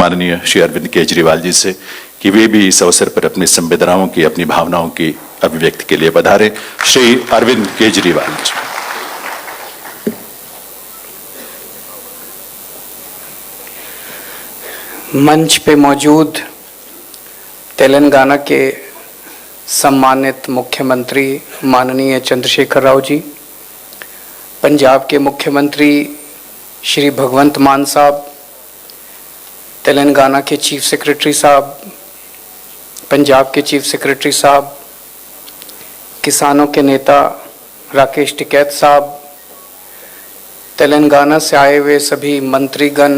माननीय श्री अरविंद केजरीवाल जी से कि वे भी इस अवसर पर अपनी संवेदनाओं की, अपनी भावनाओं की अभिव्यक्ति के लिए पधारे। श्री अरविंद केजरीवाल जी। मंच पे मौजूद तेलंगाना के सम्मानित मुख्यमंत्री माननीय चंद्रशेखर राव जी, पंजाब के मुख्यमंत्री श्री भगवंत मान साहब, तेलंगाना के चीफ सेक्रेटरी साहब, पंजाब के चीफ सेक्रेटरी साहब, किसानों के नेता राकेश टिकैत साहब, तेलंगाना से आए हुए सभी मंत्रीगण,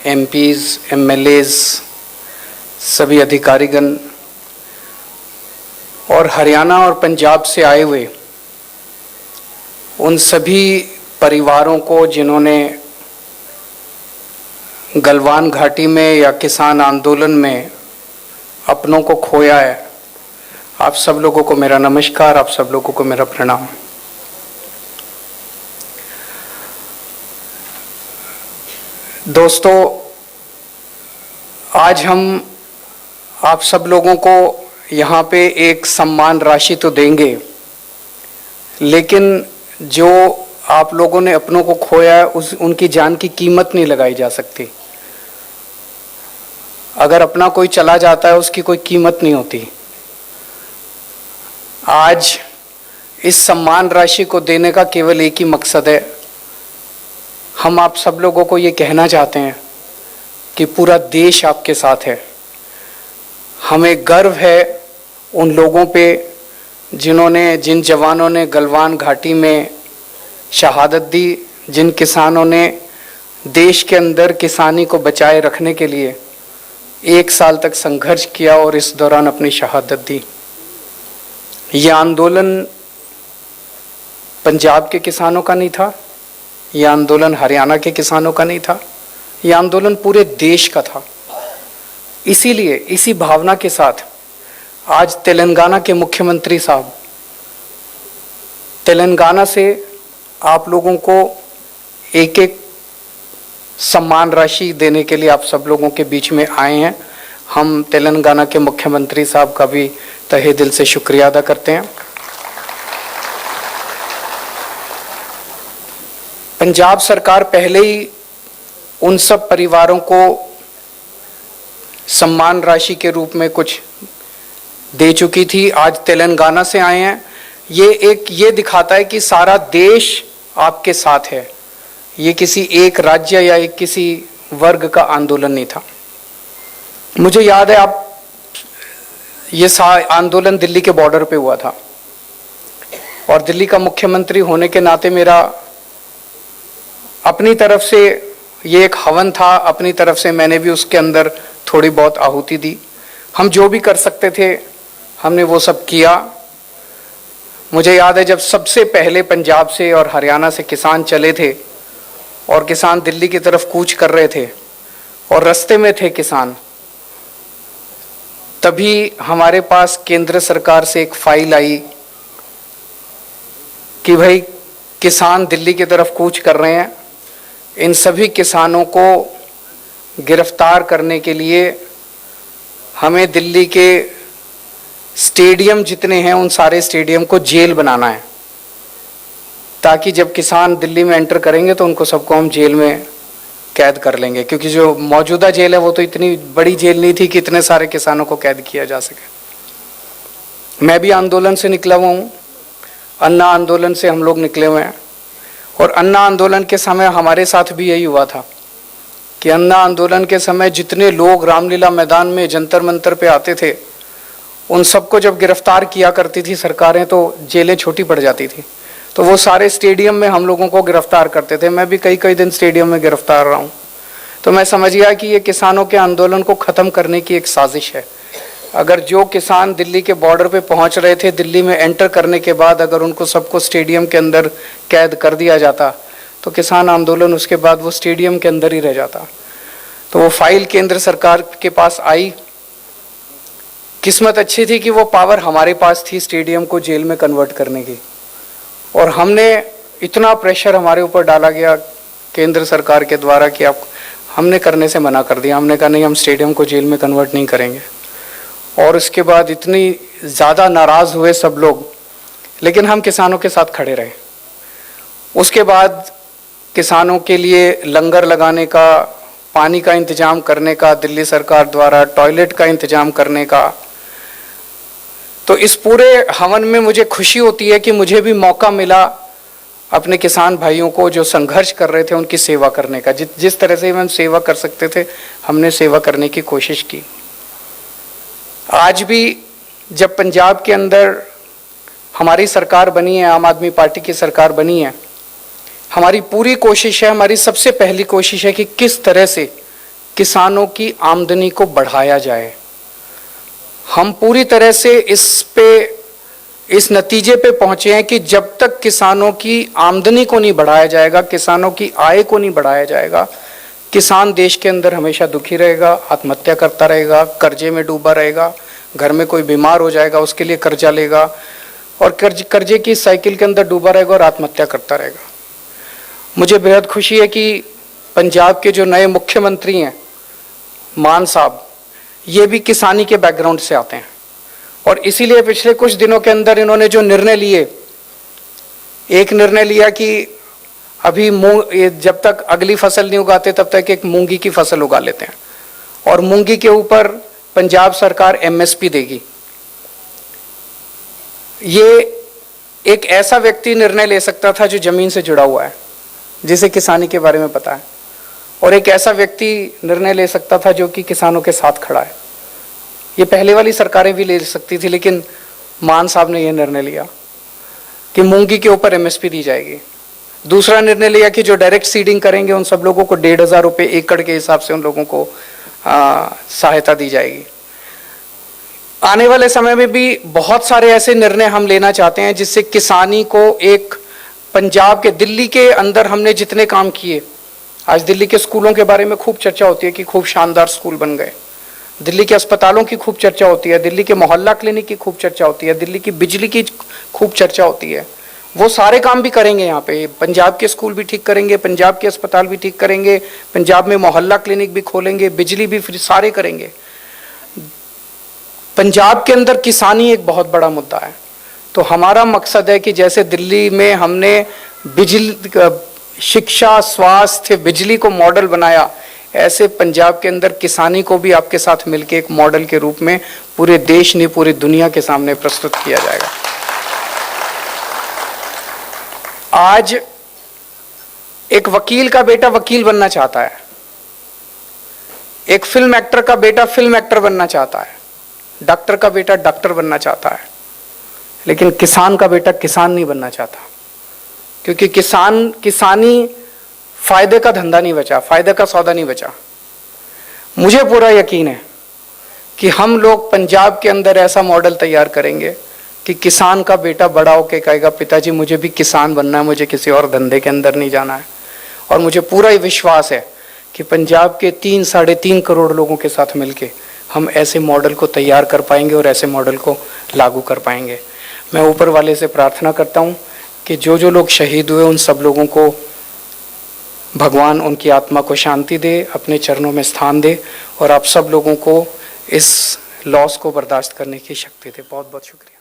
एमपीज, एमएलएज, सभी अधिकारीगण और हरियाणा और पंजाब से आए हुए उन सभी परिवारों को जिन्होंने गलवान घाटी में या किसान आंदोलन में अपनों को खोया है, आप सब लोगों को मेरा नमस्कार, आप सब लोगों को मेरा प्रणाम। दोस्तों, आज हम आप सब लोगों को यहाँ पे एक सम्मान राशि तो देंगे, लेकिन जो आप लोगों ने अपनों को खोया है उनकी जान की कीमत नहीं लगाई जा सकती। अगर अपना कोई चला जाता है उसकी कोई कीमत नहीं होती। आज इस सम्मान राशि को देने का केवल एक ही मकसद है। हम आप सब लोगों को ये कहना चाहते हैं कि पूरा देश आपके साथ है। हमें गर्व है उन लोगों पे जिन जवानों ने गलवान घाटी में शहादत दी, जिन किसानों ने देश के अंदर किसानी को बचाए रखने के लिए 1 साल तक संघर्ष किया और इस दौरान अपनी शहादत दी। यह आंदोलन पंजाब के किसानों का नहीं था, यह आंदोलन हरियाणा के किसानों का नहीं था, यह आंदोलन पूरे देश का था। इसीलिए इसी भावना के साथ आज तेलंगाना के मुख्यमंत्री साहब तेलंगाना से आप लोगों को एक एक सम्मान राशि देने के लिए आप सब लोगों के बीच में आए हैं। हम तेलंगाना के मुख्यमंत्री साहब का भी तहे दिल से शुक्रिया अदा करते हैं। पंजाब सरकार पहले ही उन सब परिवारों को सम्मान राशि के रूप में कुछ दे चुकी थी। आज तेलंगाना से आए हैं, ये दिखाता है कि सारा देश आपके साथ है। ये किसी एक राज्य या एक किसी वर्ग का आंदोलन नहीं था। मुझे याद है ये आंदोलन दिल्ली के बॉर्डर पे हुआ था और दिल्ली का मुख्यमंत्री होने के नाते मेरा अपनी तरफ से ये एक हवन था, अपनी तरफ से मैंने भी उसके अंदर थोड़ी बहुत आहुति दी। हम जो भी कर सकते थे हमने वो सब किया। मुझे याद है जब सबसे पहले पंजाब से और हरियाणा से किसान चले थे और किसान दिल्ली की तरफ कूच कर रहे थे और रास्ते में थे किसान, तभी हमारे पास केंद्र सरकार से एक फाइल आई कि भाई किसान दिल्ली की तरफ कूच कर रहे हैं, इन सभी किसानों को गिरफ्तार करने के लिए हमें दिल्ली के स्टेडियम जितने हैं उन सारे स्टेडियम को जेल बनाना है, ताकि जब किसान दिल्ली में एंटर करेंगे तो उनको सबको हम जेल में कैद कर लेंगे। क्योंकि जो मौजूदा जेल है वो तो इतनी बड़ी जेल नहीं थी कि इतने सारे किसानों को कैद किया जा सके। मैं भी आंदोलन से निकला हुआ हूँ, अन्ना आंदोलन से हम लोग निकले हुए हैं और अन्ना आंदोलन के समय हमारे साथ भी यही हुआ था कि अन्ना आंदोलन के समय जितने लोग रामलीला मैदान में जंतर मंतर पे आते थे उन सबको जब गिरफ्तार किया करती थी सरकारें तो जेलें छोटी पड़ जाती थी, तो वो सारे स्टेडियम में हम लोगों को गिरफ्तार करते थे। मैं भी कई दिन स्टेडियम में गिरफ्तार रहा हूँ। तो मैं समझ गया कि ये किसानों के आंदोलन को ख़त्म करने की एक साजिश है। अगर जो किसान दिल्ली के बॉर्डर पे पहुँच रहे थे, दिल्ली में एंटर करने के बाद अगर उनको सबको स्टेडियम के अंदर कैद कर दिया जाता तो किसान आंदोलन उसके बाद वो स्टेडियम के अंदर ही रह जाता। तो वो फाइल केंद्र सरकार के पास आई। किस्मत अच्छी थी कि वो पावर हमारे पास थी स्टेडियम को जेल में कन्वर्ट करने की, और हमने इतना प्रेशर हमारे ऊपर डाला गया केंद्र सरकार के द्वारा कि आप हमने करने से मना कर दिया। हमने कहा नहीं, हम स्टेडियम को जेल में कन्वर्ट नहीं करेंगे। और उसके बाद इतनी ज़्यादा नाराज़ हुए सब लोग, लेकिन हम किसानों के साथ खड़े रहे। उसके बाद किसानों के लिए लंगर लगाने का, पानी का इंतजाम करने का, दिल्ली सरकार द्वारा टॉयलेट का इंतजाम करने का, तो इस पूरे हवन में मुझे खुशी होती है कि मुझे भी मौका मिला अपने किसान भाइयों को जो संघर्ष कर रहे थे उनकी सेवा करने का। जिस तरह से हम सेवा कर सकते थे हमने सेवा करने की कोशिश की। आज भी जब पंजाब के अंदर हमारी सरकार बनी है, आम आदमी पार्टी की सरकार बनी है, हमारी पूरी कोशिश है, हमारी सबसे पहली कोशिश है कि किस तरह से किसानों की आमदनी को बढ़ाया जाए। हम पूरी तरह से इस नतीजे पे पहुंचे हैं कि जब तक किसानों की आमदनी को नहीं बढ़ाया जाएगा, किसानों की आय को नहीं बढ़ाया जाएगा, किसान देश के अंदर हमेशा दुखी रहेगा, आत्महत्या करता रहेगा, कर्जे में डूबा रहेगा, घर में कोई बीमार हो जाएगा उसके लिए कर्जा लेगा और कर्जे की साइकिल के अंदर डूबा रहेगा और आत्महत्या करता रहेगा। मुझे बेहद खुशी है कि पंजाब के जो नए मुख्यमंत्री हैं मान साहब, ये भी किसानी के बैकग्राउंड से आते हैं और इसीलिए पिछले कुछ दिनों के अंदर इन्होंने जो निर्णय लिए, एक निर्णय लिया कि अभी जब तक अगली फसल नहीं उगाते तब तक एक मूंगी की फसल उगा लेते हैं और मूंगी के ऊपर पंजाब सरकार MSP देगी। ये एक ऐसा व्यक्ति निर्णय ले सकता था जो जमीन से जुड़ा हुआ है, जिसे किसानी के बारे में पता है, और एक ऐसा व्यक्ति निर्णय ले सकता था जो कि किसानों के साथ खड़ा है। ये पहले वाली सरकारें भी ले सकती थी, लेकिन मान साहब ने यह निर्णय लिया कि मूंगी के ऊपर MSP दी जाएगी। दूसरा निर्णय लिया कि जो डायरेक्ट सीडिंग करेंगे उन सब लोगों को 1,500 रुपये एकड़ के हिसाब से उन लोगों को सहायता दी जाएगी। आने वाले समय में भी बहुत सारे ऐसे निर्णय हम लेना चाहते हैं जिससे किसानी को एक पंजाब के, दिल्ली के अंदर हमने जितने काम किए, आज दिल्ली के स्कूलों के बारे में खूब चर्चा होती है कि खूब शानदार स्कूल बन गए, दिल्ली के अस्पतालों की खूब चर्चा होती है, दिल्ली के मोहल्ला क्लिनिक की खूब चर्चा होती है, दिल्ली की बिजली की खूब चर्चा होती है। वो सारे काम भी करेंगे यहाँ पे। पंजाब के स्कूल भी ठीक करेंगे, पंजाब के अस्पताल भी ठीक करेंगे, पंजाब में मोहल्ला क्लिनिक भी खोलेंगे, बिजली भी फ्री, सारे करेंगे। पंजाब के अंदर किसानी एक बहुत बड़ा मुद्दा है, तो हमारा मकसद है कि जैसे दिल्ली में हमने बिजली, शिक्षा, स्वास्थ्य, बिजली को मॉडल बनाया, ऐसे पंजाब के अंदर किसानी को भी आपके साथ मिलकर एक मॉडल के रूप में पूरे देश नहीं पूरी दुनिया के सामने प्रस्तुत किया जाएगा। आज एक वकील का बेटा वकील बनना चाहता है, एक फिल्म एक्टर का बेटा फिल्म एक्टर बनना चाहता है, डॉक्टर का बेटा डॉक्टर बनना चाहता है, लेकिन किसान का बेटा किसान नहीं बनना चाहता, क्योंकि किसानी फायदे का धंधा नहीं बचा, फायदे का सौदा नहीं बचा। मुझे पूरा यकीन है कि हम लोग पंजाब के अंदर ऐसा मॉडल तैयार करेंगे कि किसान का बेटा बड़ा होकर कहेगा पिताजी मुझे भी किसान बनना है, मुझे किसी और धंधे के अंदर नहीं जाना है। और मुझे पूरा विश्वास है कि पंजाब के 3-3.5 करोड़ लोगों के साथ मिलके हम ऐसे मॉडल को तैयार कर पाएंगे और ऐसे मॉडल को लागू कर पाएंगे। मैं ऊपर वाले से प्रार्थना करता हूँ कि जो जो लोग शहीद हुए उन सब लोगों को भगवान उनकी आत्मा को शांति दे, अपने चरणों में स्थान दे और आप सब लोगों को इस लॉस को बर्दाश्त करने की शक्ति दे। बहुत बहुत शुक्रिया।